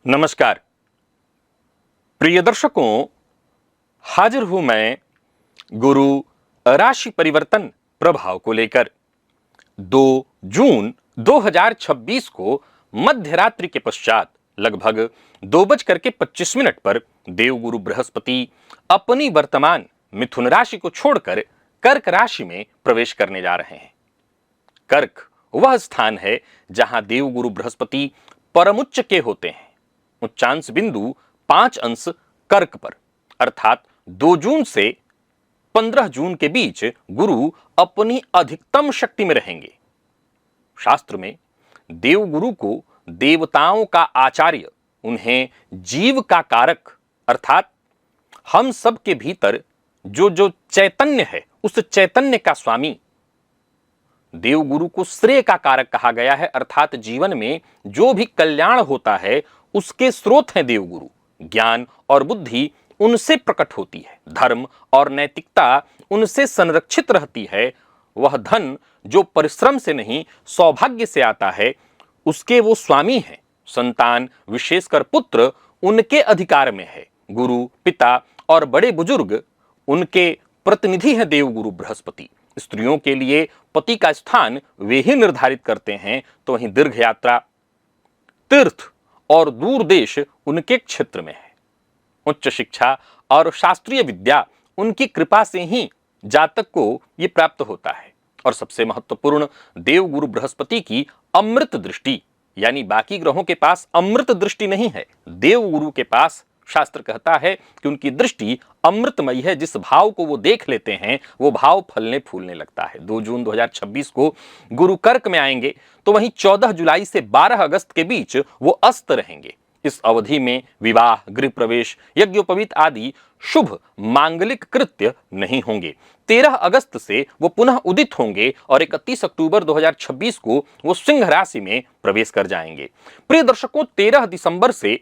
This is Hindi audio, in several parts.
नमस्कार प्रिय दर्शकों, हाजिर हूं मैं गुरु राशि परिवर्तन प्रभाव को लेकर। 2 जून 2026 को मध्य रात्रि के पश्चात लगभग 2:25 पर देवगुरु बृहस्पति अपनी वर्तमान मिथुन राशि को छोड़कर कर्क राशि में प्रवेश करने जा रहे हैं। कर्क वह स्थान है जहां देवगुरु बृहस्पति परमुच्च के होते हैं। उच्चांश बिंदु 5 अंश कर्क पर, अर्थात 2 जून से 15 जून के बीच गुरु अपनी अधिकतम शक्ति में रहेंगे। शास्त्र में देवगुरु को देवताओं का आचार्य, उन्हें जीव का कारक, अर्थात हम सब के भीतर जो चैतन्य है उस चैतन्य का स्वामी, देवगुरु को श्रेय का कारक कहा गया है, अर्थात जीवन में जो भी कल्याण होता है उसके स्रोत हैं देवगुरु। ज्ञान और बुद्धि उनसे प्रकट होती है, धर्म और नैतिकता उनसे संरक्षित रहती है। वह धन जो परिश्रम से नहीं सौभाग्य से आता है उसके वो स्वामी हैं। संतान, विशेषकर पुत्र, उनके अधिकार में है। गुरु, पिता और बड़े बुजुर्ग उनके प्रतिनिधि हैं देवगुरु बृहस्पति। स्त्रियों के लिए पति का स्थान वे ही निर्धारित करते हैं, तो वहीं दीर्घ यात्रा, तीर्थ और दूर देश उनके क्षेत्र में है। उच्च शिक्षा और शास्त्रीय विद्या उनकी कृपा से ही जातक को यह प्राप्त होता है। और सबसे महत्वपूर्ण, देवगुरु बृहस्पति की अमृत दृष्टि, यानी बाकी ग्रहों के पास अमृत दृष्टि नहीं है, देवगुरु के पास शास्त्र कहता है कि उनकी दृष्टि अमृतमयी है। जिस भाव को वो देख लेते हैं वो भाव फलने फूलने लगता है। 2 जून 2026 को गुरु कर्क में आएंगे, तो वहीं 14 जुलाई से 12 अगस्त के बीच वो अस्त रहेंगे। इस अवधि में विवाह, गृह प्रवेश, यज्ञोपवीत आदि शुभ मांगलिक कृत्य नहीं होंगे। 13 अगस्त से वो पुनः उदित होंगे और 31 अक्टूबर 2026 को वो सिंह राशि में प्रवेश कर जाएंगे। प्रिय दर्शकों, 13 दिसंबर से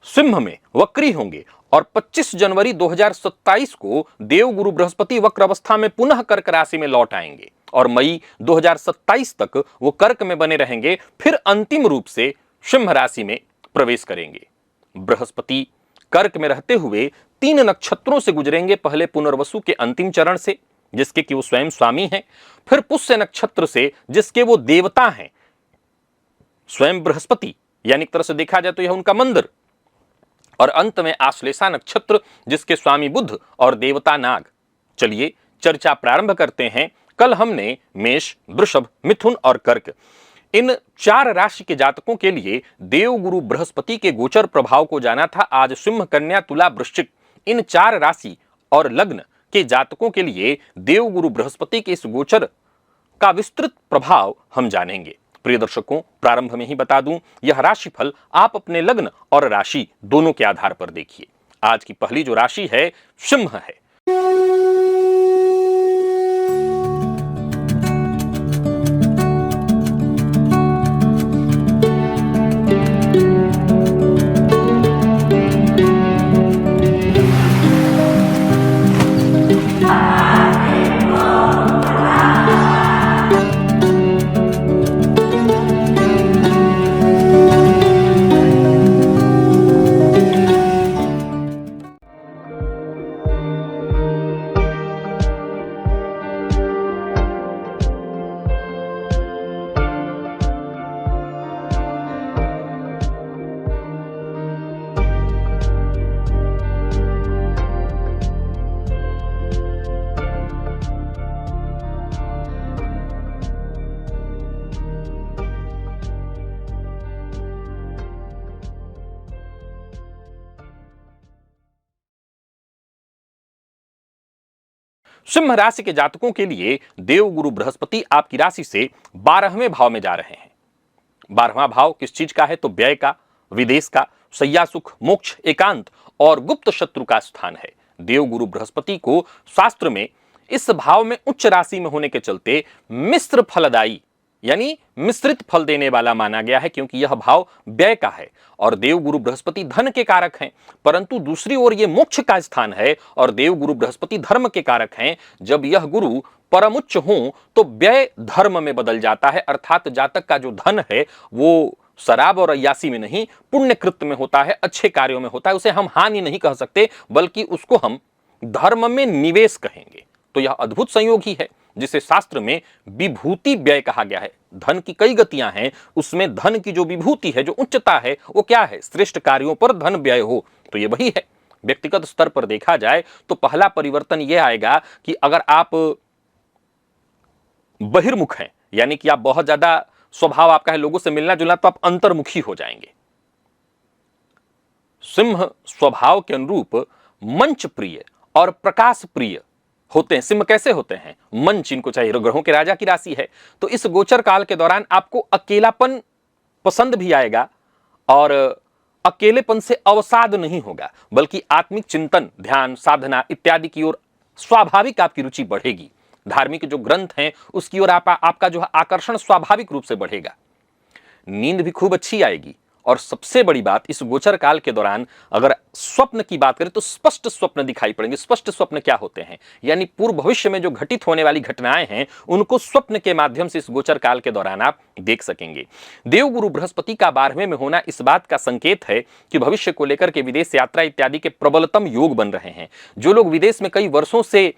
सिंह में वक्री होंगे और 25 जनवरी 2027 को देवगुरु बृहस्पति वक्र अवस्था में पुनः कर्क राशि में लौट आएंगे और मई 2027 तक वो कर्क में बने रहेंगे, फिर अंतिम रूप से सिंह राशि में प्रवेश करेंगे। बृहस्पति कर्क में रहते हुए 3 नक्षत्रों से गुजरेंगे। पहले पुनर्वसु के अंतिम चरण से, जिसके कि वो स्वयं स्वामी हैं, फिर पुष्य नक्षत्र से, जिसके वो देवता हैं स्वयं बृहस्पति, यानी एक तरह से देखा जाए तो यह उनका मंदिर, और अंत में आश्लेषा नक्षत्र, जिसके स्वामी बुध और देवता नाग। चलिए चर्चा प्रारंभ करते हैं। कल हमने मेष, वृषभ, मिथुन और कर्क, इन 4 राशि के जातकों के लिए देवगुरु बृहस्पति के गोचर प्रभाव को जाना था। आज सिंह, कन्या, तुला, वृश्चिक, इन 4 राशि और लग्न के जातकों के लिए देवगुरु बृहस्पति के इस गोचर का विस्तृत प्रभाव हम जानेंगे। प्रिय दर्शकों, प्रारंभ में ही बता दूं, यह राशिफल आप अपने लग्न और राशि दोनों के आधार पर देखिए। आज की पहली जो राशि है सिंह है। सिंह राशि के जातकों के लिए देवगुरु बृहस्पति आपकी राशि से 12वें भाव में जा रहे हैं। 12वां भाव किस चीज का है? तो व्यय का, विदेश का, सैया सुख, मोक्ष, एकांत और गुप्त शत्रु का स्थान है। देवगुरु बृहस्पति को शास्त्र में इस भाव में उच्च राशि में होने के चलते मिश्र फलदायी, यानी मिश्रित फल देने वाला माना गया है, क्योंकि यह भाव व्यय का है और देवगुरु बृहस्पति धन के कारक हैं। परंतु दूसरी ओर यह मोक्ष का स्थान है और देवगुरु बृहस्पति धर्म के कारक हैं। जब यह गुरु परम उच्च हो तो व्यय धर्म में बदल जाता है, अर्थात जातक का जो धन है वो शराब और अय्यासी में नहीं, पुण्य कृत्य में होता है, अच्छे कार्यों में होता है। उसे हम हानि नहीं कह सकते, बल्कि उसको हम धर्म में निवेश कहेंगे। तो यह अद्भुत संयोग ही है जिसे शास्त्र में विभूति व्यय कहा गया है। धन की कई गतियां हैं, उसमें धन की जो विभूति है, जो उच्चता है, वो क्या है? श्रेष्ठ कार्यों पर धन व्यय हो, तो ये वही है। व्यक्तिगत स्तर पर देखा जाए तो पहला परिवर्तन यह आएगा कि अगर आप बहिर्मुख हैं, यानी कि आप बहुत ज्यादा स्वभाव आपका है लोगों से मिलना जुलना, तो आप अंतर्मुखी हो जाएंगे। सिंह स्वभाव के अनुरूप मंच प्रिय और प्रकाश प्रिय होते हैं। सिंह कैसे होते हैं? मंच इनको चाहिए, ग्रहों के राजा की राशि है। तो इस गोचर काल के दौरान आपको अकेलापन पसंद भी आएगा और अकेलेपन से अवसाद नहीं होगा, बल्कि आत्मिक चिंतन, ध्यान, साधना इत्यादि की ओर स्वाभाविक आपकी रुचि बढ़ेगी। धार्मिक जो ग्रंथ हैं उसकी ओर आपका जो आकर्षण स्वाभाविक रूप से बढ़ेगा। नींद भी खूब अच्छी आएगी। और सबसे बड़ी बात, इस गोचर काल के दौरान अगर स्वप्न की बात करें तो स्पष्ट स्वप्न दिखाई पड़ेंगे। स्पष्ट स्वप्न क्या होते हैं? यानी पूर्व भविष्य में जो घटित होने वाली घटनाएं हैं उनको स्वप्न के माध्यम से इस गोचर काल के दौरान आप देख सकेंगे। देवगुरु बृहस्पति का 12वें में होना इस बात का संकेत है कि भविष्य को लेकर के विदेश यात्रा इत्यादि के प्रबलतम योग बन रहे हैं। जो लोग विदेश में कई वर्षों से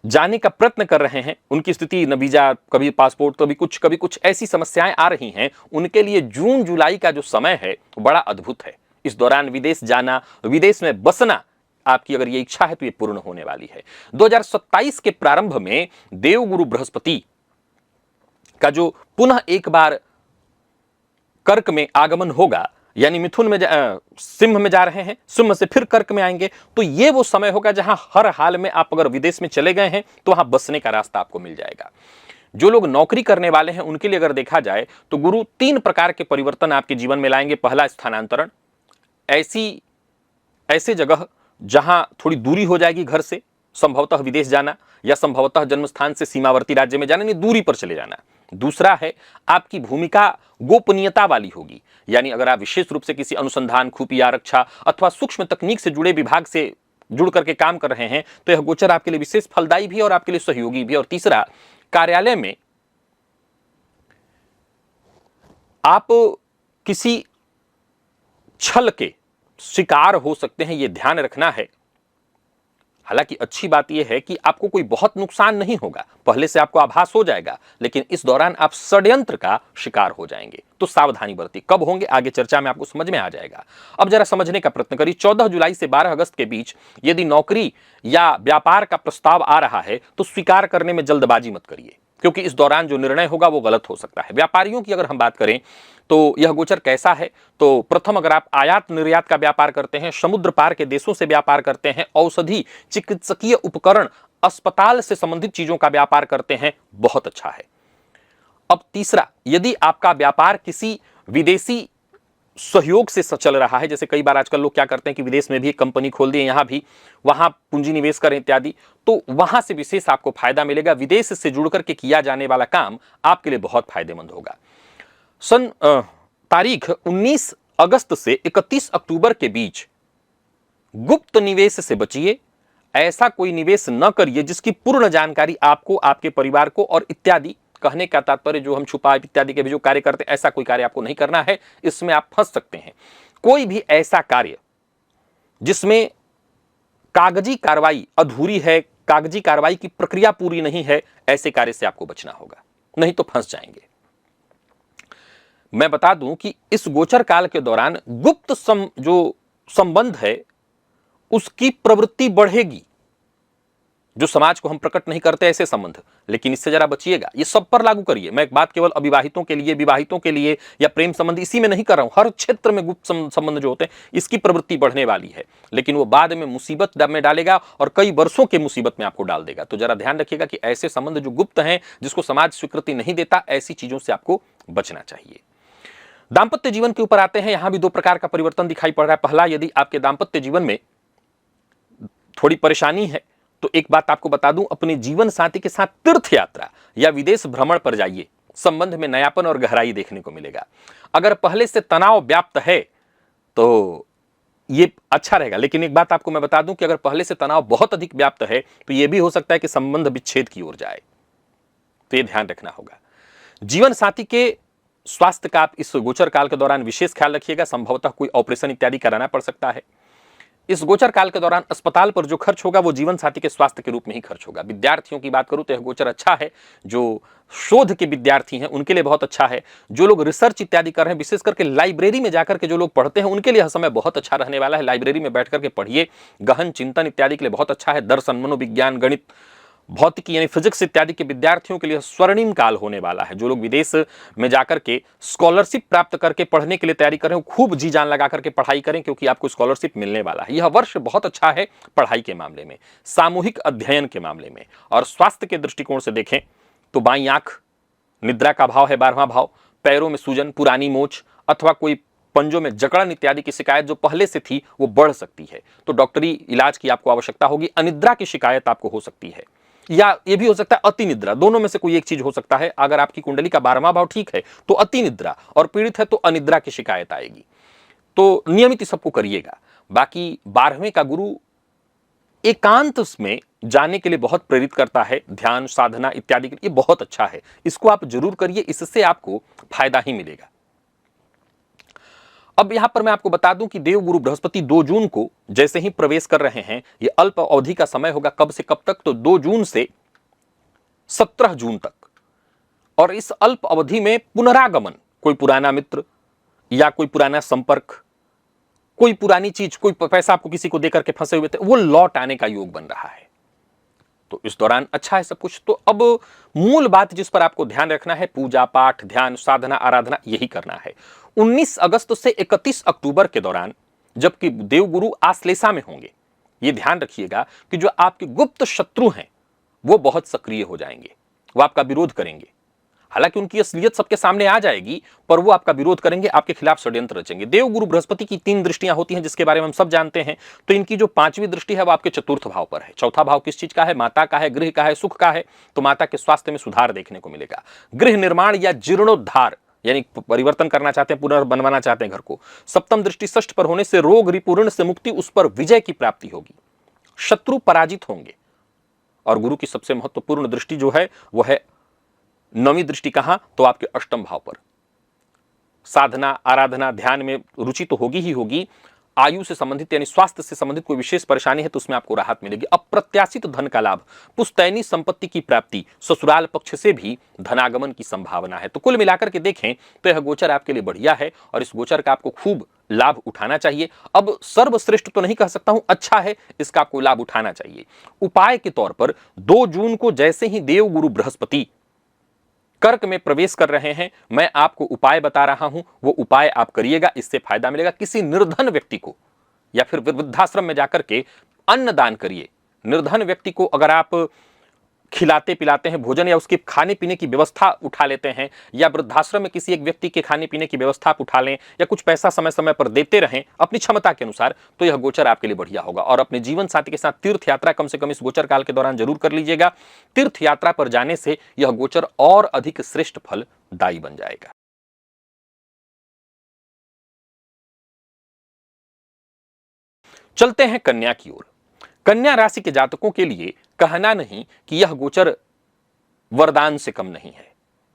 जाने का प्रयत्न कर रहे हैं, उनकी स्थिति न वीजा, कभी पासपोर्ट, कभी कुछ ऐसी समस्याएं आ रही हैं, उनके लिए जून जुलाई का जो समय है बड़ा अद्भुत है। इस दौरान विदेश जाना, विदेश में बसना, आपकी अगर ये इच्छा है तो ये पूर्ण होने वाली है। 2027 के प्रारंभ में देवगुरु बृहस्पति का जो पुनः एक बार कर्क में आगमन होगा, यानी मिथुन में सिंह में जा रहे हैं, सिंह से फिर कर्क में आएंगे, तो ये वो समय होगा जहां हर हाल में आप अगर विदेश में चले गए हैं तो वहां बसने का रास्ता आपको मिल जाएगा। जो लोग नौकरी करने वाले हैं उनके लिए अगर देखा जाए तो गुरु 3 प्रकार के परिवर्तन आपके जीवन में लाएंगे। पहला, स्थानांतरण, ऐसे जगह जहां थोड़ी दूरी हो जाएगी घर से, संभवतः विदेश जाना या संभवतः जन्मस्थान से सीमावर्ती राज्य में जाना, यानी दूरी पर चले जाना। दूसरा है, आपकी भूमिका गोपनीयता वाली होगी, यानी अगर आप विशेष रूप से किसी अनुसंधान, खुफिया, रक्षा अथवा सूक्ष्म तकनीक से जुड़े विभाग से जुड़ करके काम कर रहे हैं तो यह गोचर आपके लिए विशेष फलदायी भी और आपके लिए सहयोगी भी। और तीसरा, कार्यालय में आप किसी छल के शिकार हो सकते हैं, यह ध्यान रखना है। हालांकि अच्छी बात यह है कि आपको कोई बहुत नुकसान नहीं होगा, पहले से आपको आभास हो जाएगा, लेकिन इस दौरान आप षड्यंत्र का शिकार हो जाएंगे, तो सावधानी बरती। कब होंगे आगे चर्चा में आपको समझ में आ जाएगा। अब जरा समझने का प्रयत्न करिए। 14 जुलाई से 12 अगस्त के बीच यदि नौकरी या व्यापार का प्रस्ताव आ रहा है तो स्वीकार करने में जल्दबाजी मत करिए, क्योंकि इस दौरान जो निर्णय होगा वो गलत हो सकता है। व्यापारियों की अगर हम बात करें तो यह गोचर कैसा है? तो प्रथम, अगर आप आयात निर्यात का व्यापार करते हैं, समुद्र पार के देशों से व्यापार करते हैं, औषधि, चिकित्सकीय उपकरण, अस्पताल से संबंधित चीजों का व्यापार करते हैं, बहुत अच्छा है। अब तीसरा, यदि आपका व्यापार किसी विदेशी सहयोग से चल रहा है, जैसे कई बार आजकल लोग क्या करते हैं कि विदेश में भी एक कंपनी खोल दिए, यहां भी, वहां पूंजी निवेश करें इत्यादि, तो वहां से विशेष आपको फायदा मिलेगा। विदेश से जुड़ करके किया जाने वाला काम आपके लिए बहुत फायदेमंद होगा। तारीख 19 अगस्त से 31 अक्टूबर के बीच गुप्त निवेश से बचिए। ऐसा कोई निवेश न करिए जिसकी पूर्ण जानकारी आपको, आपके परिवार को और इत्यादि, कहने का तात्पर्य जो हम छुपा इत्यादि के भी जो कार्य करते हैं, ऐसा कोई कार्य आपको नहीं करना है, इसमें आप फंस सकते हैं। कोई भी ऐसा कार्य जिसमें कागजी कार्रवाई अधूरी है, कागजी कार्रवाई की प्रक्रिया पूरी नहीं है, ऐसे कार्य से आपको बचना होगा, नहीं तो फंस जाएंगे। मैं बता दूं कि इस गोचर काल के दौरान गुप्त जो संबंध है उसकी प्रवृत्ति बढ़ेगी, जो समाज को हम प्रकट नहीं करते ऐसे संबंध, लेकिन इससे जरा बचिएगा। ये सब पर लागू करिए। मैं एक बात केवल अविवाहितों के लिए, विवाहितों के लिए या प्रेम संबंध इसी में नहीं कर रहा हूं। हर क्षेत्र में गुप्त संबंध जो होते हैं इसकी प्रवृत्ति बढ़ने वाली है, लेकिन वो बाद में मुसीबत में डालेगा और कई वर्षों के मुसीबत में आपको डाल देगा। तो जरा ध्यान रखिएगा कि ऐसे संबंध जो गुप्त हैं, जिसको समाज स्वीकृति नहीं देता, ऐसी चीजों से आपको बचना चाहिए। दाम्पत्य जीवन के ऊपर आते हैं। यहां भी 2 प्रकार का परिवर्तन दिखाई पड़ रहा है। पहला, यदि आपके दाम्पत्य जीवन में थोड़ी परेशानी है तो एक बात आपको बता दूं, अपने जीवन साथी के साथ तीर्थ यात्रा या विदेश भ्रमण पर जाइए, संबंध में नयापन और गहराई देखने को मिलेगा। अगर पहले से तनाव व्याप्त है तो ये अच्छा रहेगा, लेकिन एक बात आपको मैं बता दूं कि अगर पहले से तनाव बहुत अधिक व्याप्त है तो यह भी हो सकता है कि संबंध विच्छेद की ओर जाए, तो यह ध्यान रखना होगा। जीवन साथी के स्वास्थ्य का आप इस गोचर काल के दौरान विशेष ख्याल रखिएगा। संभवतः कोई ऑपरेशन इत्यादि कराना पड़ सकता है। इस गोचर काल के दौरान अस्पताल पर जो खर्च होगा वो जीवन साथी के स्वास्थ्य के रूप में ही खर्च होगा। विद्यार्थियों की बात करूं तो यह गोचर अच्छा है। जो शोध के विद्यार्थी हैं उनके लिए बहुत अच्छा है। जो लोग रिसर्च इत्यादि कर रहे हैं, विशेष करके लाइब्रेरी में जाकर के जो लोग पढ़ते हैं उनके लिए यह समय बहुत अच्छा रहने वाला है। लाइब्रेरी में बैठ करके पढ़िए, गहन चिंतन इत्यादि के लिए बहुत अच्छा है। दर्शन, मनोविज्ञान, गणित, भौतिकी यानी फिजिक्स इत्यादि के विद्यार्थियों के लिए स्वर्णिम काल होने वाला है। जो लोग विदेश में जाकर के स्कॉलरशिप प्राप्त करके पढ़ने के लिए तैयारी करें, खूब जी जान लगा करके पढ़ाई करें, क्योंकि आपको स्कॉलरशिप मिलने वाला है। यह वर्ष बहुत अच्छा है पढ़ाई के मामले में, सामूहिक अध्ययन के मामले में। और स्वास्थ्य के दृष्टिकोण से देखें तो बाईं आंख, निद्रा का भाव है 12वां भाव, पैरों में सूजन, पुरानी मोच अथवा कोई पंजों में जकड़न इत्यादि की शिकायत जो पहले से थी वो बढ़ सकती है, तो डॉक्टरी इलाज की आपको आवश्यकता होगी। अनिद्रा की शिकायत आपको हो सकती है, या ये भी हो सकता है अति निद्रा। दोनों में से कोई एक चीज हो सकता है। अगर आपकी कुंडली का 12वां भाव ठीक है तो अति निद्रा, और पीड़ित है तो अनिद्रा की शिकायत आएगी। तो नियमित सबको करिएगा। बाकी 12वें का गुरु एकांत में जाने के लिए बहुत प्रेरित करता है। ध्यान, साधना इत्यादि के लिए बहुत अच्छा है। इसको आप जरूर करिए, इससे आपको फायदा ही मिलेगा। अब यहां पर मैं आपको बता दूं कि देव गुरु बृहस्पति 2 जून को जैसे ही प्रवेश कर रहे हैं, यह अल्प अवधि का समय होगा। कब से कब तक? तो 2 जून से 17 जून तक। और इस अल्प अवधि में पुनरागमन, कोई पुराना मित्र या कोई पुराना संपर्क, कोई पुरानी चीज, कोई पैसा आपको किसी को देकर के फंसे हुए थे, वो लौट आने का योग बन रहा है। तो इस दौरान अच्छा है सब कुछ। तो अब मूल बात जिस पर आपको ध्यान रखना है, पूजा पाठ, ध्यान, साधना, आराधना, यही करना है। 19 अगस्त से 31 अक्टूबर के दौरान, जबकि देवगुरु आश्लेषा में होंगे, यह ध्यान रखिएगा कि जो आपके गुप्त शत्रु हैं वो बहुत सक्रिय हो जाएंगे, वो आपका विरोध करेंगे। हालांकि उनकी असलियत सबके सामने आ जाएगी, पर वो आपका विरोध करेंगे, आपके खिलाफ षड्यंत्र रचेंगे। देवगुरु बृहस्पति की 3 दृष्टियां होती हैं, जिसके बारे में हम सब जानते हैं। तो इनकी जो 5वीं दृष्टि है वो आपके चतुर्थ भाव पर है। चौथा भाव किस चीज का है? माता का है, गृह का है, सुख का है। तो माता के स्वास्थ्य में सुधार देखने को मिलेगा। गृह निर्माण या जीर्णोद्धार यानी परिवर्तन करना चाहते हैं, पुनर्बनवाना चाहते हैं घर को। सप्तम दृष्टि षष्ठ पर होने से रोग, रिपुण से मुक्ति, उस पर विजय की प्राप्ति होगी, शत्रु पराजित होंगे। और गुरु की सबसे महत्वपूर्ण दृष्टि जो है वो है 9वीं दृष्टि। कहां? तो आपके अष्टम भाव पर। साधना, आराधना, ध्यान में रुचि तो होगी ही होगी। आयु से संबंधित यानी स्वास्थ्य से संबंधित कोई विशेष परेशानी है तो उसमें आपको राहत मिलेगी। अप्रत्याशित धन का लाभ, पुश्तैनी संपत्ति की प्राप्ति, ससुराल पक्ष से भी धनागमन की संभावना है। तो कुल मिलाकर के देखें तो यह गोचर आपके लिए बढ़िया है और इस गोचर का आपको खूब लाभ उठाना चाहिए। अब सर्वश्रेष्ठ तो नहीं कह सकता हूं, अच्छा है, इसका आपको लाभ उठाना चाहिए। उपाय के तौर पर 2 जून को जैसे ही देव गुरु बृहस्पति कर्क में प्रवेश कर रहे हैं, मैं आपको उपाय बता रहा हूं, वो उपाय आप करिएगा, इससे फायदा मिलेगा। किसी निर्धन व्यक्ति को या फिर वृद्धाश्रम में जाकर के अन्न दान करिए। निर्धन व्यक्ति को अगर आप खिलाते पिलाते हैं, भोजन या उसके खाने पीने की व्यवस्था उठा लेते हैं, या वृद्धाश्रम में किसी एक व्यक्ति के खाने पीने की व्यवस्था आप उठा लें, या कुछ पैसा समय समय पर देते रहें अपनी क्षमता के अनुसार, तो यह गोचर आपके लिए बढ़िया होगा। और अपने जीवन साथी के साथ तीर्थ यात्रा कम से कम इस गोचर काल के दौरान जरूर कर लीजिएगा। तीर्थ यात्रा पर जाने से यह गोचर और अधिक श्रेष्ठ फलदायी बन जाएगा। चलते हैं कन्या की ओर। कन्या राशि के जातकों के लिए कहना नहीं कि यह गोचर वरदान से कम नहीं है।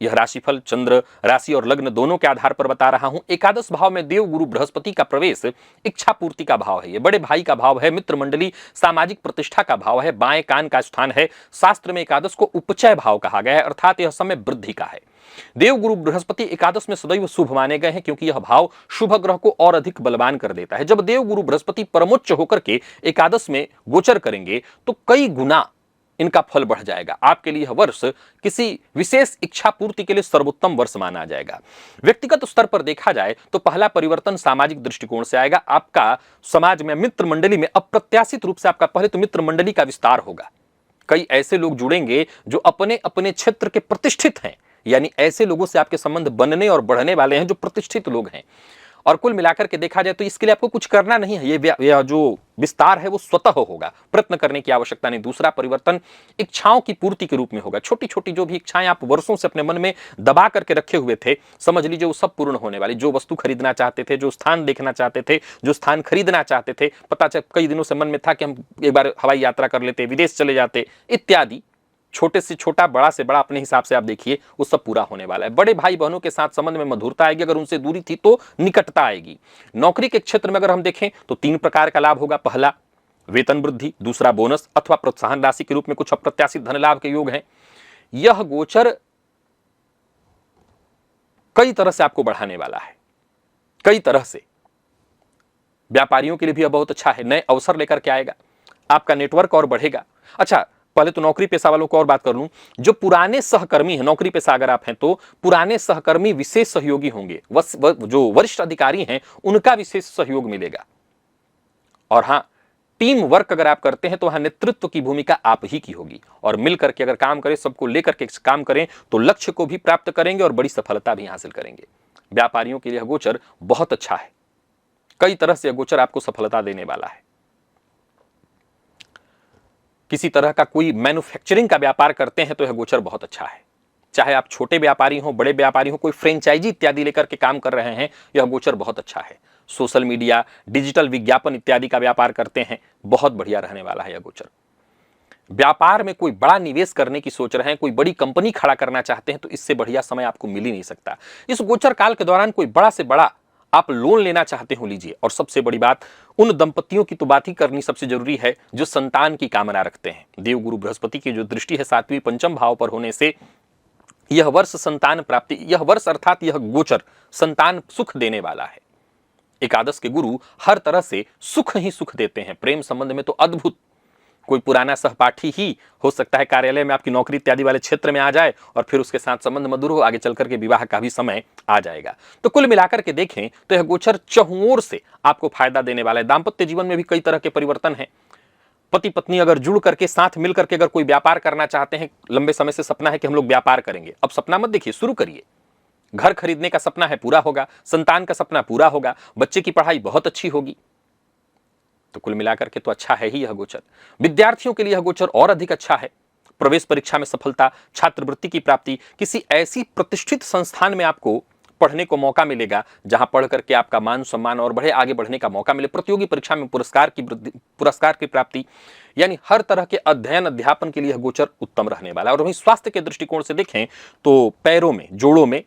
यह राशिफल चंद्र, राशि और लग्न दोनों के आधार पर बता रहा हूं। एकादश भाव में देव गुरु बृहस्पति का प्रवेश इच्छा पूर्ति का भाव है, यह बड़े भाई का भाव है, मित्र मंडली, सामाजिक प्रतिष्ठा का भाव है, बाएं कान का स्थान है। शास्त्र में एकादश को उपचय भाव कहा गया है, अर्थात यह समय वृद्धि का है। देव गुरु बृहस्पति एकादश में सदैव शुभ माने गए हैं, क्योंकि यह भाव शुभ ग्रह को और अधिक बलवान कर देता है। जब देव गुरु बृहस्पति परमोच्च होकर के एकादश में गोचर करेंगे तो कई गुना इनका फल बढ़ जाएगा। आपके लिए यह वर्ष किसी विशेष इच्छा पूर्ति के लिए सर्वोत्तम वर्ष माना जाएगा। व्यक्तिगत स्तर पर देखा जाए तो पहला परिवर्तन सामाजिक दृष्टिकोण से आएगा। आपका समाज में, मित्र मंडली में अप्रत्याशित रूप से आपका पहले तो मित्र मंडली का विस्तार होगा। कई ऐसे लोग जुड़ेंगे जो अपने अपने क्षेत्र के प्रतिष्ठित हैं, यानी ऐसे लोगों से आपके संबंध बनने और बढ़ने वाले हैं जो प्रतिष्ठित लोग हैं। और कुल मिलाकर के देखा जाए तो इसके लिए आपको कुछ करना नहीं है, ये जो विस्तार है वो स्वतः होगा, प्रयत्न करने की आवश्यकता नहीं। दूसरा परिवर्तन इच्छाओं की पूर्ति के रूप में होगा। छोटी छोटी जो भी इच्छाएं आप वर्षों से अपने मन में दबा करके रखे हुए थे, समझ लीजिए वो सब पूर्ण होने वाली। जो वस्तु खरीदना चाहते थे, जो स्थान देखना चाहते थे, जो स्थान खरीदना चाहते थे, पता चल कई दिनों से मन में था कि हम एक बार हवाई यात्रा कर लेते, विदेश चले जाते इत्यादि, छोटे से छोटा, बड़ा से बड़ा, अपने हिसाब से आप देखिए, वो सब पूरा होने वाला है। बड़े भाई बहनों के साथ संबंध में मधुरता आएगी, अगर उनसे दूरी थी तो निकटता आएगी। नौकरी के क्षेत्र में अगर हम देखें तो 3 प्रकार का लाभ होगा। पहला, वेतन वृद्धि, दूसरा बोनस अथवा प्रोत्साहन राशि के रूप में कुछ अप्रत्याशित धन लाभ के योग हैं। यह गोचर कई तरह से आपको बढ़ाने वाला है, कई तरह से। व्यापारियों के लिए भी यह बहुत अच्छा है, नए अवसर लेकर के आएगा, आपका नेटवर्क और बढ़ेगा। अच्छा, पहले तो नौकरी पेशा वालों को और बात कर लूं। जो पुराने सहकर्मी हैं, नौकरी पेशा अगर आप हैं तो पुराने सहकर्मी विशेष सहयोगी होंगे। जो वरिष्ठ अधिकारी हैं उनका विशेष सहयोग मिलेगा। और हाँ, टीम वर्क अगर आप करते हैं तो वहां नेतृत्व की भूमिका आप ही की होगी, और मिलकर के अगर काम करें, सबको लेकर के काम करें तो लक्ष्य को भी प्राप्त करेंगे और बड़ी सफलता भी हासिल करेंगे। व्यापारियों के लिए यह गोचर बहुत अच्छा है, कई तरह से यह गोचर आपको सफलता देने वाला है। किसी तरह का कोई मैन्युफैक्चरिंग का व्यापार करते हैं तो यह गोचर बहुत अच्छा है। चाहे आप छोटे व्यापारी हो, बड़े व्यापारी हो, कोई फ्रेंचाइजी इत्यादि लेकर के काम कर रहे हैं, यह गोचर बहुत अच्छा है। सोशल मीडिया, डिजिटल विज्ञापन इत्यादि का व्यापार करते हैं, बहुत बढ़िया रहने वाला है यह गोचर। व्यापार में कोई बड़ा निवेश करने की सोच रहे हैं, कोई बड़ी कंपनी खड़ा करना चाहते हैं, तो इससे बढ़िया समय आपको मिल ही नहीं सकता। इस गोचर काल के दौरान कोई बड़ा से बड़ा आप लोन लेना चाहते हो, लीजिए। और सबसे बड़ी बात, उन दंपतियों की तो बात ही करनी सबसे जरूरी है जो संतान की कामना रखते हैं। देवगुरु बृहस्पति की जो दृष्टि है 7वीं पंचम भाव पर होने से यह वर्ष संतान प्राप्ति, यह वर्ष अर्थात यह गोचर संतान सुख देने वाला है। एकादश के गुरु हर तरह से सुख ही सुख देते हैं। प्रेम संबंध में तो अद्भुत, कोई पुराना सहपाठी ही हो सकता है कार्यालय में, आपकी नौकरी इत्यादि वाले क्षेत्र में आ जाए और फिर उसके साथ संबंध मधुर हो, आगे चलकर के विवाह का भी समय आ जाएगा। तो कुल मिलाकर के देखें तो यह गोचर चहुओर से आपको फायदा देने वाला है। दाम्पत्य जीवन में भी कई तरह के परिवर्तन है। पति पत्नी अगर जुड़ करके साथ मिल करके अगर कोई व्यापार करना चाहते हैं, लंबे समय से सपना है कि हम लोग व्यापार करेंगे, अब सपना मत देखिए, शुरू करिए। घर खरीदने का सपना है, पूरा होगा। संतान का सपना पूरा होगा। बच्चे की पढ़ाई बहुत अच्छी होगी। तो कुल मिलाकर के तो अच्छा है ही यह गोचर। विद्यार्थियों के लिए यह गोचर और अधिक अच्छा है। प्रवेश परीक्षा में सफलता, छात्रवृत्ति की प्राप्ति, किसी ऐसी प्रतिष्ठित संस्थान में आपको पढ़ने को मौका मिलेगा जहां पढ़ करके आपका मान सम्मान और बढ़े, आगे बढ़ने का मौका मिले। प्रतियोगी परीक्षा में पुरस्कार की प्राप्ति, यानी हर तरह के अध्ययन अध्यापन के लिए यह गोचर उत्तम रहने वाला है। और वहीं स्वास्थ्य के दृष्टिकोण से देखें तो पैरों में, जोड़ों में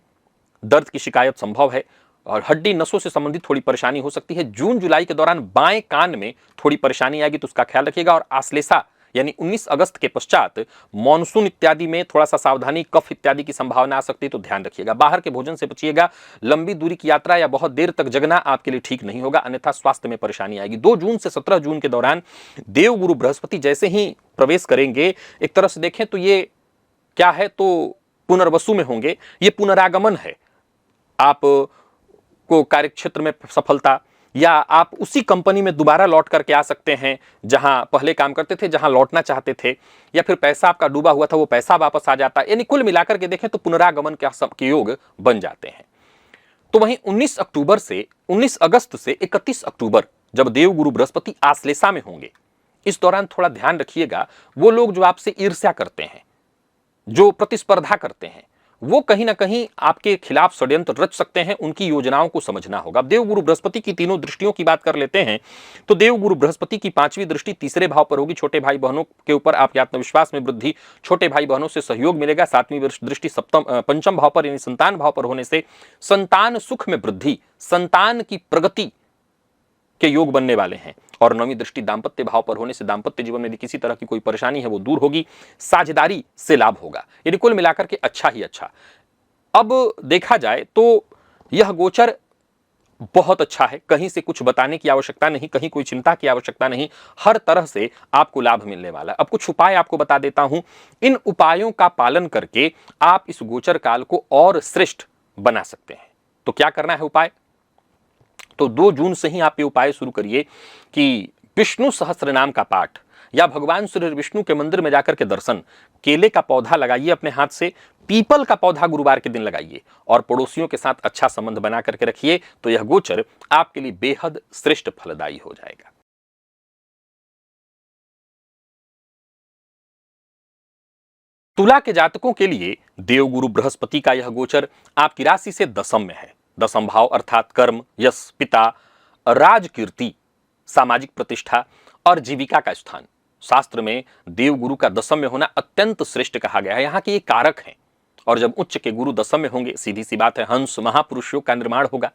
दर्द की शिकायत संभव है और हड्डी नसों से संबंधित थोड़ी परेशानी हो सकती है। जून जुलाई के दौरान बाएं कान में थोड़ी परेशानी आएगी, तो उसका ख्याल रखिएगा। और आश्लेषा यानी 19 अगस्त के पश्चात मॉनसून इत्यादि में थोड़ा सा सावधानी, कफ इत्यादि की संभावना आ सकती है, तो ध्यान रखिएगा। बाहर के भोजन से बचिएगा। लंबी दूरी की यात्रा या बहुत देर तक जगना आपके लिए ठीक नहीं होगा, अन्यथा स्वास्थ्य में परेशानी आएगी। 2 जून से 17 जून के दौरान देवगुरु बृहस्पति जैसे ही प्रवेश करेंगे, एक तरह से देखें तो ये क्या है, तो पुनर्वसु में होंगे। ये पुनरागमन है। आप को कार्यक्षेत्र में सफलता, या आप उसी कंपनी में दोबारा लौट करके आ सकते हैं जहां पहले काम करते थे, जहां लौटना चाहते थे, या फिर पैसा आपका डूबा हुआ था वो पैसा वापस आ जाता है। यानी कुल मिलाकर के देखें तो पुनरागमन के योग बन जाते हैं। तो वहीं 19 अगस्त से 31 अक्टूबर जब देवगुरु बृहस्पति आश्लेषा में होंगे, इस दौरान थोड़ा ध्यान रखिएगा। वो लोग जो आपसे ईर्ष्या करते हैं, जो प्रतिस्पर्धा करते हैं, वो कहीं ना कहीं आपके खिलाफ षड्यंत्र रच सकते हैं। उनकी योजनाओं को समझना होगा। देवगुरु बृहस्पति की तीनों दृष्टियों की बात कर लेते हैं तो देवगुरु बृहस्पति की 5वीं दृष्टि तीसरे भाव पर होगी। छोटे भाई बहनों के ऊपर आपके आत्मविश्वास में वृद्धि, छोटे भाई बहनों से सहयोग मिलेगा। 7वीं दृष्टि पंचम भाव पर यानी संतान भाव पर होने से संतान सुख में वृद्धि, संतान की प्रगति के योग बनने वाले हैं। और 9वीं दृष्टि दाम्पत्य भाव पर होने से दाम्पत्य जीवन में यदि किसी तरह की कोई परेशानी है वो दूर होगी, साझेदारी से लाभ होगा। यदि कुल मिलाकर के अच्छा ही अच्छा। अब देखा जाए तो यह गोचर बहुत अच्छा है, कहीं से कुछ बताने की आवश्यकता नहीं, कहीं कोई चिंता की आवश्यकता नहीं, हर तरह से आपको लाभ मिलने वाला है। अब कुछ उपाय आपको बता देता हूं। इन उपायों का पालन करके आप इस गोचर काल को और श्रेष्ठ बना सकते हैं। तो क्या करना है उपाय? तो 2 जून से ही आप ये उपाय शुरू करिए कि विष्णु सहस्त्र नाम का पाठ, या भगवान श्री विष्णु के मंदिर में जाकर के दर्शन, केले का पौधा लगाइए अपने हाथ से, पीपल का पौधा गुरुवार के दिन लगाइए, और पड़ोसियों के साथ अच्छा संबंध बना करके रखिए। तो यह गोचर आपके लिए बेहद श्रेष्ठ फलदायी हो जाएगा। तुला के जातकों के लिए देवगुरु बृहस्पति का यह गोचर आपकी राशि से दशम में है। दशम भाव अर्थात कर्म, यश, पिता, राजकीर्ति, सामाजिक प्रतिष्ठा और जीविका का स्थान। शास्त्र में देवगुरु का दशम में होना अत्यंत श्रेष्ठ कहा गया है। यहाँ के ये कारक हैं, और जब उच्च के गुरु दशम में होंगे, सीधी सी बात है, हंस महापुरुष योग का निर्माण होगा।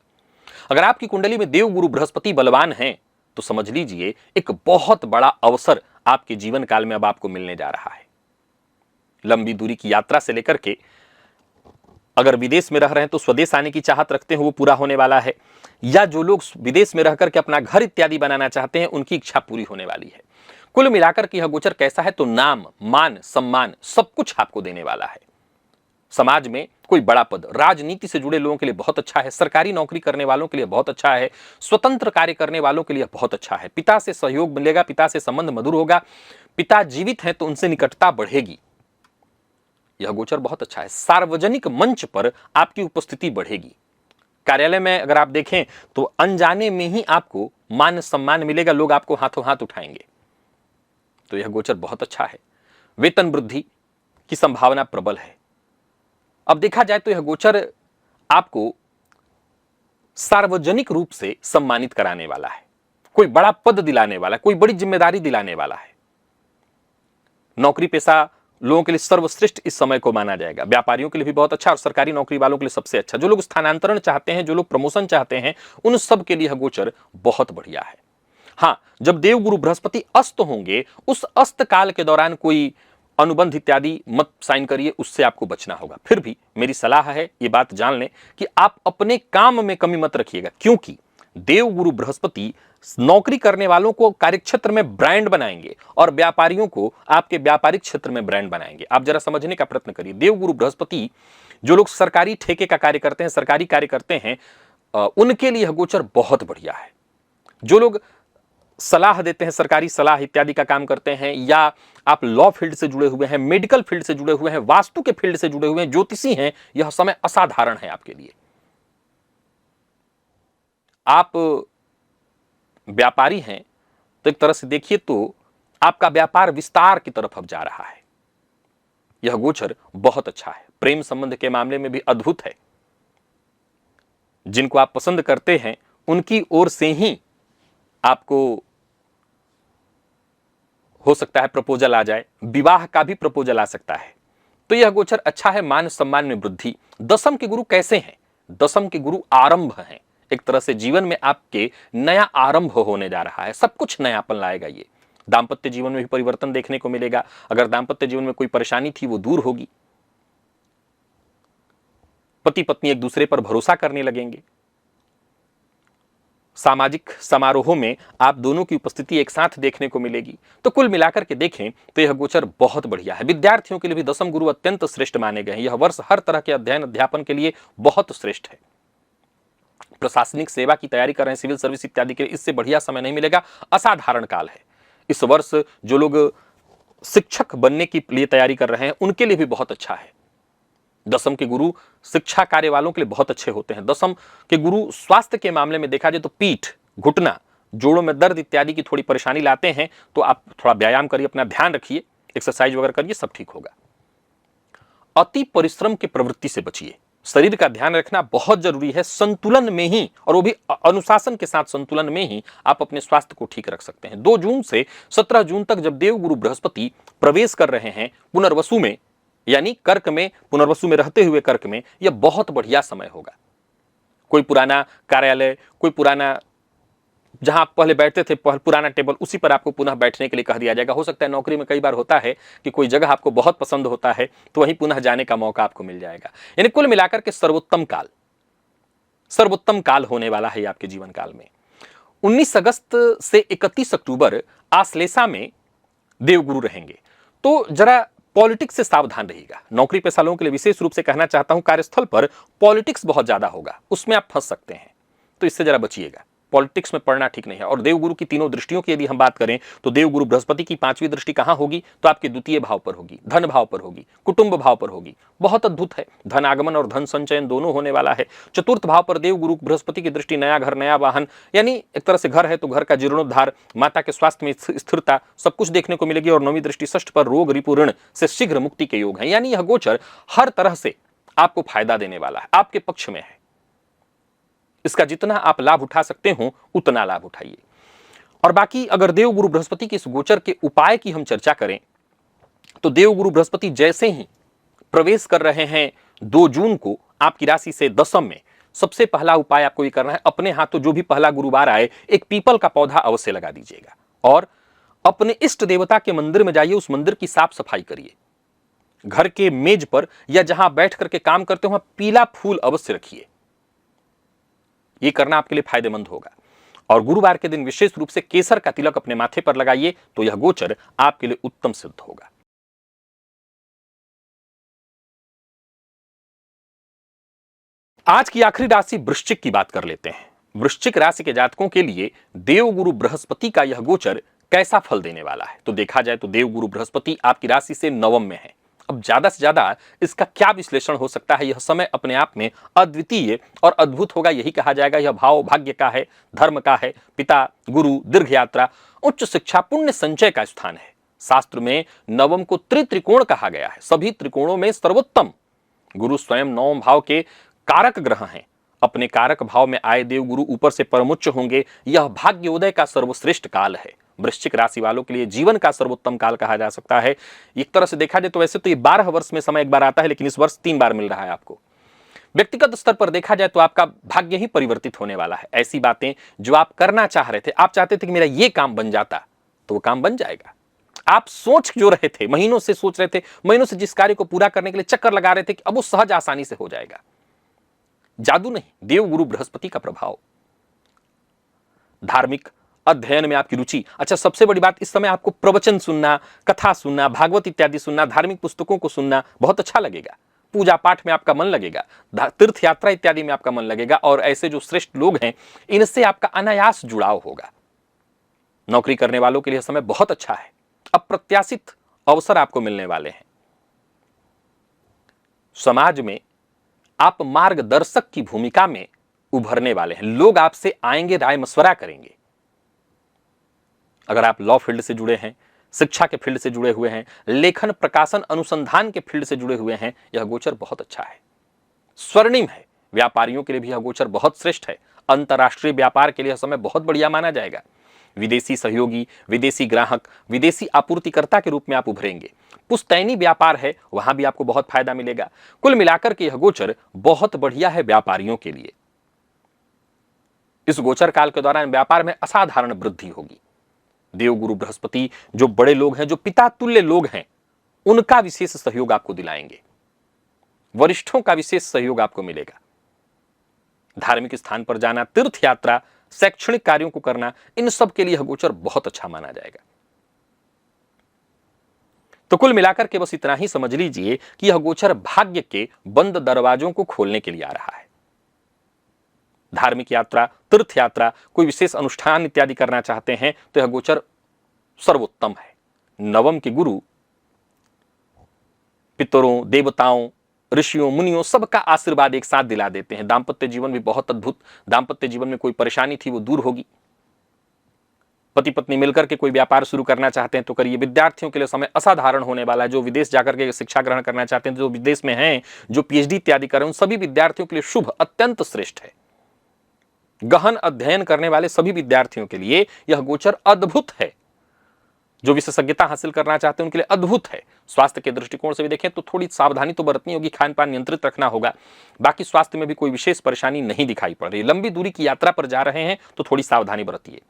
अगर आपकी कुंडली में देवगुरु बृहस्पति बलवान हैं तो समझ लीजिए एक बहुत बड़ा अवसर आपके जीवन काल में अब आपको मिलने जा रहा है। लंबी दूरी की यात्रा से लेकर के अगर विदेश में रह रहे हैं तो स्वदेश आने की चाहत रखते हैं, वो पूरा होने वाला है। या जो लोग विदेश में रह करके अपना घर इत्यादि बनाना चाहते हैं, उनकी इच्छा पूरी होने वाली है। कुल मिलाकर के यह गोचर कैसा है तो नाम, मान, सम्मान सब कुछ आपको देने वाला है। समाज में कोई बड़ा पद, राजनीति से जुड़े लोगों के लिए बहुत अच्छा है, सरकारी नौकरी करने वालों के लिए बहुत अच्छा है, स्वतंत्र कार्य करने वालों के लिए बहुत अच्छा है। पिता से सहयोग मिलेगा, पिता से संबंध मधुर होगा, पिता जीवित हैं तो उनसे निकटता बढ़ेगी। यह गोचर बहुत अच्छा है। सार्वजनिक मंच पर आपकी उपस्थिति बढ़ेगी। कार्यालय में अगर आप देखें तो अनजाने में ही आपको मान सम्मान मिलेगा, लोग आपको हाथों हाथ उठाएंगे। तो यह गोचर बहुत अच्छा है। वेतन वृद्धि की संभावना प्रबल है। अब देखा जाए तो यह गोचर आपको सार्वजनिक रूप से सम्मानित कराने वाला है, कोई बड़ा पद दिलाने वाला है, कोई बड़ी जिम्मेदारी दिलाने वाला है। नौकरी पेशा लोगों के लिए सर्वश्रेष्ठ इस समय को माना जाएगा। व्यापारियों के लिए भी बहुत अच्छा और सरकारी नौकरी वालों के लिए सबसे अच्छा। जो लोग स्थानांतरण चाहते हैं, जो लोग प्रमोशन चाहते हैं, उन सब के लिए यह गोचर बहुत बढ़िया है। हाँ, जब देवगुरु बृहस्पति अस्त होंगे, उस अस्त काल के दौरान कोई अनुबंध इत्यादि मत साइन करिए, उससे आपको बचना होगा। फिर भी मेरी सलाह है, ये बात जान लें कि आप अपने काम में कमी मत रखिएगा, क्योंकि देवगुरु बृहस्पति नौकरी करने वालों को कार्यक्षेत्र में ब्रांड बनाएंगे और व्यापारियों को आपके व्यापारिक क्षेत्र में ब्रांड बनाएंगे। आप जरा समझने का प्रयत्न करिए। देवगुरु बृहस्पति, जो लोग सरकारी ठेके का कार्य करते हैं, सरकारी कार्य करते हैं, उनके लिए यह गोचर बहुत बढ़िया है। जो लोग सलाह देते हैं, सरकारी सलाह इत्यादि का काम करते हैं, या आप लॉ फील्ड से जुड़े हुए हैं, मेडिकल फील्ड से जुड़े हुए हैं, वास्तु के फील्ड से जुड़े हुए हैं, ज्योतिषी हैं, यह समय असाधारण है आपके लिए। आप व्यापारी हैं तो एक तरह से देखिए तो आपका व्यापार विस्तार की तरफ अब जा रहा है। यह गोचर बहुत अच्छा है। प्रेम संबंध के मामले में भी अद्भुत है। जिनको आप पसंद करते हैं उनकी ओर से ही आपको हो सकता है प्रपोजल आ जाए, विवाह का भी प्रपोजल आ सकता है। तो यह गोचर अच्छा है। मान सम्मान में वृद्धि। दशम के गुरु कैसे हैं? दशम के गुरु आरंभ हैं। एक तरह से जीवन में आपके नया आरंभ होने जा रहा है, सब कुछ नयापन लाएगा ये। दांपत्य जीवन में भी परिवर्तन देखने को मिलेगा। अगर दांपत्य जीवन में कोई परेशानी थी वो दूर होगी। पति पत्नी एक दूसरे पर भरोसा करने लगेंगे। सामाजिक समारोहों में आप दोनों की उपस्थिति एक साथ देखने को मिलेगी। तो कुल मिलाकर के देखें तो यह गोचर बहुत बढ़िया है। विद्यार्थियों के लिए भी दशम गुरु अत्यंत श्रेष्ठ माने गए हैं। यह वर्ष हर तरह के अध्ययन अध्यापन के लिए बहुत श्रेष्ठ है। प्रशासनिक सेवा की तैयारी कर रहे हैं, सिविल सर्विस इत्यादि के लिए, इससे बढ़िया समय नहीं मिलेगा। असाधारण काल है। इस वर्ष जो लोग शिक्षक बनने के लिए तैयारी कर रहे हैं उनके लिए भी बहुत अच्छा है। दशम के गुरु शिक्षा कार्य वालों के लिए बहुत अच्छे होते हैं। दशम के गुरु स्वास्थ्य के मामले में देखा जाए तो पीठ, घुटना, जोड़ों में दर्द इत्यादि की थोड़ी परेशानी लाते हैं, तो आप थोड़ा व्यायाम करिए, अपना ध्यान रखिए, एक्सरसाइज वगैरह करिए, सब ठीक होगा। अति परिश्रम की प्रवृत्ति से बचिए। शरीर का ध्यान रखना बहुत जरूरी है। संतुलन में ही, और वो भी अनुशासन के साथ संतुलन में ही आप अपने स्वास्थ्य को ठीक रख सकते हैं। 2 जून से 17 जून तक जब देवगुरु बृहस्पति प्रवेश कर रहे हैं पुनर्वसु में, यानी कर्क में, पुनर्वसु में रहते हुए कर्क में, यह बहुत बढ़िया समय होगा। कोई पुराना कार्यालय, कोई पुराना जहां आप पहले बैठते थे, पुराना टेबल, उसी पर आपको पुनः बैठने के लिए कह दिया जाएगा। हो सकता है नौकरी में कई बार होता है कि कोई जगह आपको बहुत पसंद होता है तो वहीं पुनः जाने का मौका आपको मिल जाएगा। यानी कुल मिलाकर के सर्वोत्तम काल होने वाला है आपके जीवन काल में। 19 अगस्त से 31 अक्टूबर आश्लेषा में देवगुरु रहेंगे। तो जरा पॉलिटिक्स से सावधान रहिएगा। नौकरी पेशा लोगों के लिए विशेष रूप से कहना चाहता हूं, कार्यस्थल पर पॉलिटिक्स बहुत ज्यादा होगा, उसमें आप फंस सकते हैं, तो इससे जरा बचिएगा। पॉलिटिक्स में पढ़ना ठीक नहीं है। और देवगुरु की तीनों दृष्टियों की यदि हम बात करें तो देवगुरु बृहस्पति की 5वीं दृष्टि कहां होगी? तो आपके द्वितीय भाव पर होगी, धन भाव पर होगी, कुटुंब भाव पर होगी। बहुत अद्भुत है। धन आगमन और धन संचयन दोनों होने वाला है। चतुर्थ भाव पर देवगुरु बृहस्पति की दृष्टि, नया घर, नया वाहन, यानी एक तरह से घर है तो घर का जीर्णोद्धार, माता के स्वास्थ्य में स्थिरता, सब कुछ देखने को मिलेगी। और 9वीं दृष्टि षष्ठ पर रोग, रिपु, ऋण से शीघ्र मुक्ति के योग है। यानी यह गोचर हर तरह से आपको फायदा देने वाला है, आपके पक्ष में है। इसका जितना आप लाभ उठा सकते हो उतना लाभ उठाइए। और बाकी अगर देवगुरु बृहस्पति के इस गोचर के उपाय की हम चर्चा करें तो देवगुरु बृहस्पति जैसे ही प्रवेश कर रहे हैं 2 जून को आपकी राशि से दशम में, सबसे पहला उपाय आपको ये करना है, अपने हाथों जो भी पहला गुरुवार आए एक पीपल का पौधा अवश्य लगा दीजिएगा और अपने इष्ट देवता के मंदिर में जाइए, उस मंदिर की साफ सफाई करिए। घर के मेज पर या जहां बैठ करके काम करते हो वहां पीला फूल अवश्य रखिए। यह करना आपके लिए फायदेमंद होगा। और गुरुवार के दिन विशेष रूप से केसर का तिलक अपने माथे पर लगाइए तो यह गोचर आपके लिए उत्तम सिद्ध होगा। आज की आखिरी राशि वृश्चिक की बात कर लेते हैं। वृश्चिक राशि के जातकों के लिए देवगुरु बृहस्पति का यह गोचर कैसा फल देने वाला है, तो देखा जाए तो देवगुरु बृहस्पति आपकी राशि से नवम में है। अब ज्यादा से ज्यादा इसका क्या विश्लेषण हो सकता है, यह समय अपने आप में अद्वितीय और अद्भुत होगा। यही कहा जाएगा यह भाव भाग्य का है, धर्म का है, पिता, गुरु, दीर्घ यात्रा, उच्च शिक्षा, पुण्य संचय का स्थान है। शास्त्र में नवम को त्रित्रिकोण कहा गया है, सभी त्रिकोणों में सर्वोत्तम। गुरु स्वयं नवम भाव के कारक ग्रह हैं। अपने कारक भाव में आए देवगुरु ऊपर से परमोच्च होंगे। यह भाग्योदय का सर्वश्रेष्ठ काल है। वृश्चिक राशि वालों के लिए जीवन का सर्वोत्तम काल कहा जा सकता है। एक तरह से देखा जाए तो वैसे तो ये 12 वर्ष में समय एक बार आता है, लेकिन इस वर्ष 3 बार मिल रहा है आपको। व्यक्तिगत स्तर पर देखा जाए तो आपका भाग्य ही परिवर्तित होने वाला है। ऐसी बातें जो आप करना चाह रहे थे, आप चाहते थे कि मेरा ये काम बन जाता, तो वो काम बन जाएगा। आप सोच जो रहे थे, महीनों से सोच रहे थे, महीनों से जिस कार्य को पूरा करने के लिए चक्कर लगा रहे थे कि अब वो सहज आसानी से हो जाएगा। जादू नहीं, देवगुरु बृहस्पति का प्रभाव। धार्मिक अध्ययन में आपकी रुचि। अच्छा, सबसे बड़ी बात, इस समय आपको प्रवचन सुनना, कथा सुनना, भागवत इत्यादि सुनना, धार्मिक पुस्तकों को सुनना बहुत अच्छा लगेगा। पूजा पाठ में आपका मन लगेगा, तीर्थ यात्रा इत्यादि में आपका मन लगेगा और ऐसे जो श्रेष्ठ लोग हैं इनसे आपका अनायास जुड़ाव होगा। नौकरी करने वालों के लिए समय बहुत अच्छा है। अप्रत्याशित अवसर आपको मिलने वाले हैं। समाज में आप मार्गदर्शक की भूमिका में उभरने वाले हैं। लोग आपसे आएंगे, राय मशवरा करेंगे। अगर आप लॉ फील्ड से जुड़े हैं, शिक्षा के फील्ड से जुड़े हुए हैं, लेखन, प्रकाशन, अनुसंधान के फील्ड से जुड़े हुए हैं, यह गोचर बहुत अच्छा है, स्वर्णिम है। व्यापारियों के लिए भी यह गोचर बहुत श्रेष्ठ है। अंतर्राष्ट्रीय व्यापार के लिए यह समय बहुत बढ़िया माना जाएगा। विदेशी सहयोगी, विदेशी ग्राहक, विदेशी आपूर्तिकर्ता के रूप में आप उभरेंगे। पुश्तैनी व्यापार है, वहां भी आपको बहुत फायदा मिलेगा। कुल मिलाकर के यह गोचर बहुत बढ़िया है व्यापारियों के लिए। इस गोचर काल के दौरान व्यापार में असाधारण वृद्धि होगी। देवगुरु बृहस्पति जो बड़े लोग हैं, जो पिता तुल्य लोग हैं, उनका विशेष सहयोग आपको दिलाएंगे। वरिष्ठों का विशेष सहयोग आपको मिलेगा। धार्मिक स्थान पर जाना, तीर्थ यात्रा, शैक्षणिक कार्यों को करना, इन सब के लिए यह गोचर बहुत अच्छा माना जाएगा। तो कुल मिलाकर के बस इतना ही समझ लीजिए कि यह गोचर भाग्य के बंद दरवाजों को खोलने के लिए आ रहा है। धार्मिक यात्रा, तीर्थ यात्रा, कोई विशेष अनुष्ठान इत्यादि करना चाहते हैं तो यह गोचर सर्वोत्तम है। नवम के गुरु पितरों, देवताओं, ऋषियों, मुनियों सबका आशीर्वाद एक साथ दिला देते हैं। दांपत्य जीवन भी बहुत अद्भुत। दांपत्य जीवन में कोई परेशानी थी वो दूर होगी। पति पत्नी मिलकर के कोई व्यापार शुरू करना चाहते हैं तो करिए। विद्यार्थियों के लिए समय असाधारण होने वाला है। जो विदेश जाकर के शिक्षा ग्रहण करना चाहते हैं, जो विदेश में हैं, जो पीएचडी इत्यादि कर रहे हैं, उन सभी विद्यार्थियों के लिए शुभ, अत्यंत श्रेष्ठ है। गहन अध्ययन करने वाले सभी विद्यार्थियों के लिए यह गोचर अद्भुत है। जो विशेषज्ञता हासिल करना चाहते हैं उनके लिए अद्भुत है। स्वास्थ्य के दृष्टिकोण से भी देखें तो थोड़ी सावधानी तो बरतनी होगी, खान पान नियंत्रित रखना होगा। बाकी स्वास्थ्य में भी कोई विशेष परेशानी नहीं दिखाई पड़ रही। लंबी दूरी की यात्रा पर जा रहे हैं तो थोड़ी सावधानी बरतिए।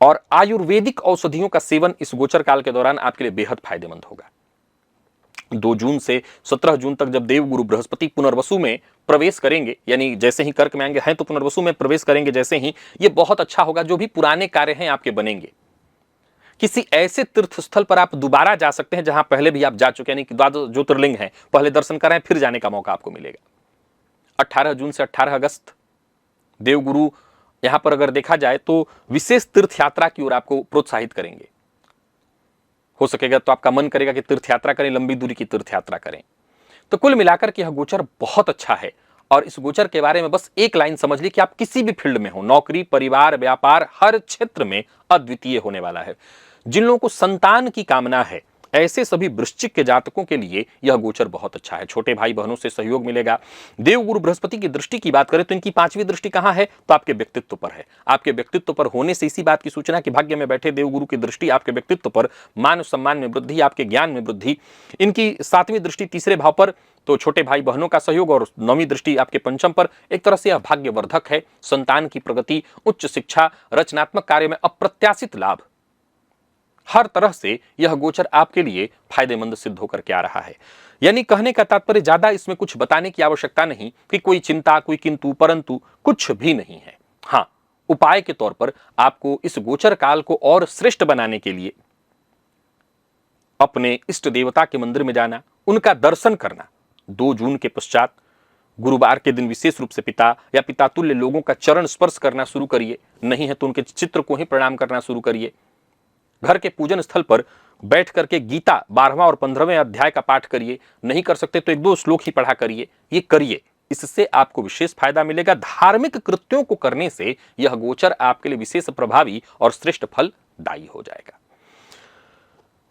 और आयुर्वेदिक औषधियों का सेवन इस गोचर काल के दौरान आपके लिए बेहद फायदेमंद होगा। 2 जून से 17 जून तक जब देवगुरु बृहस्पति पुनर्वसु में प्रवेश करेंगे, यानी जैसे ही कर्क में आएंगे हैं तो पुनर्वसु में प्रवेश करेंगे, जैसे ही ये बहुत अच्छा होगा। जो भी पुराने कार्य हैं आपके बनेंगे। किसी ऐसे तीर्थ स्थल पर आप दोबारा जा सकते हैं जहां पहले भी आप जा चुके हैं, यानी कि द्वादश ज्योतिर्लिंग है, पहले दर्शन कराएं, फिर जाने का मौका आपको मिलेगा। 18 जून से 18 अगस्त देवगुरु यहां पर अगर देखा जाए तो विशेष तीर्थ यात्रा की ओर आपको प्रोत्साहित करेंगे। हो सकेगा तो आपका मन करेगा कि तीर्थ यात्रा करें, लंबी दूरी की तीर्थ यात्रा करें। तो कुल मिलाकर के यह गोचर बहुत अच्छा है। और इस गोचर के बारे में बस एक लाइन समझ ली कि आप किसी भी फील्ड में हो, नौकरी, परिवार, व्यापार, हर क्षेत्र में अद्वितीय होने वाला है। जिन लोगों को संतान की कामना है, ऐसे सभी वृश्चिक के जातकों के लिए यह गोचर बहुत अच्छा है। छोटे भाई बहनों से सहयोग मिलेगा। देवगुरु बृहस्पति की दृष्टि की बात करें तो इनकी 5वीं दृष्टि कहां है? तो आपके व्यक्तित्व पर है। आपके व्यक्तित्व पर होने से इसी बात की सूचना कि भाग्य में बैठे देवगुरु की दृष्टि आपके व्यक्तित्व पर, मान सम्मान में वृद्धि, आपके ज्ञान में वृद्धि। इनकी 7वीं दृष्टि तीसरे भाव पर, तो छोटे भाई बहनों का सहयोग, और 9वीं दृष्टि आपके पंचम पर। एक तरह से यह भाग्यवर्धक है। संतान की प्रगति, उच्च शिक्षा, रचनात्मक कार्य में अप्रत्याशित लाभ, हर तरह से यह गोचर आपके लिए फायदेमंद सिद्ध होकर के आ रहा है। यानी कहने का तात्पर्य, ज्यादा इसमें कुछ बताने की आवश्यकता नहीं कि कोई चिंता, कोई किंतु परंतु कुछ भी नहीं है। हां, उपाय के तौर पर आपको इस गोचर काल को और श्रेष्ठ बनाने के लिए अपने इष्ट देवता के मंदिर में जाना, उनका दर्शन करना। 2 जून के पश्चात गुरुवार के दिन विशेष रूप से पिता या पिता तुल्य लोगों का चरण स्पर्श करना शुरू करिए। नहीं है तो उनके चित्र को ही प्रणाम करना शुरू करिए। घर के पूजन स्थल पर बैठ करके गीता 12वां और 15वें अध्याय का पाठ करिए। नहीं कर सकते तो 1-2 श्लोक ही पढ़ा करिए। ये करिए, इससे आपको विशेष फायदा मिलेगा। धार्मिक कृत्यों को करने से यह गोचर आपके लिए विशेष प्रभावी और श्रेष्ठ फलदायी हो जाएगा।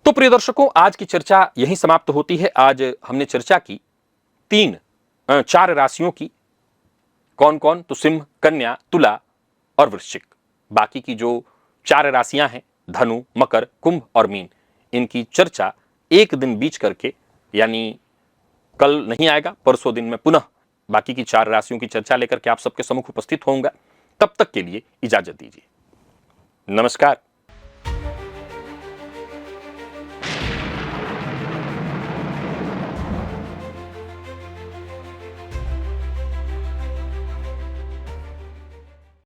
तो प्रिय दर्शकों, आज की चर्चा यहीं समाप्त होती है। आज हमने चर्चा की 4 राशियों की। कौन कौन? तो सिंह, कन्या, तुला और वृश्चिक। बाकी की जो 4 राशियां हैं, धनु, मकर, कुंभ और मीन, इनकी चर्चा एक दिन बीच करके, यानी कल नहीं आएगा, परसों दिन में पुनः बाकी की 4 राशियों की चर्चा लेकर के आप सबके सम्मुख उपस्थित होऊंगा। तब तक के लिए इजाजत दीजिए। नमस्कार।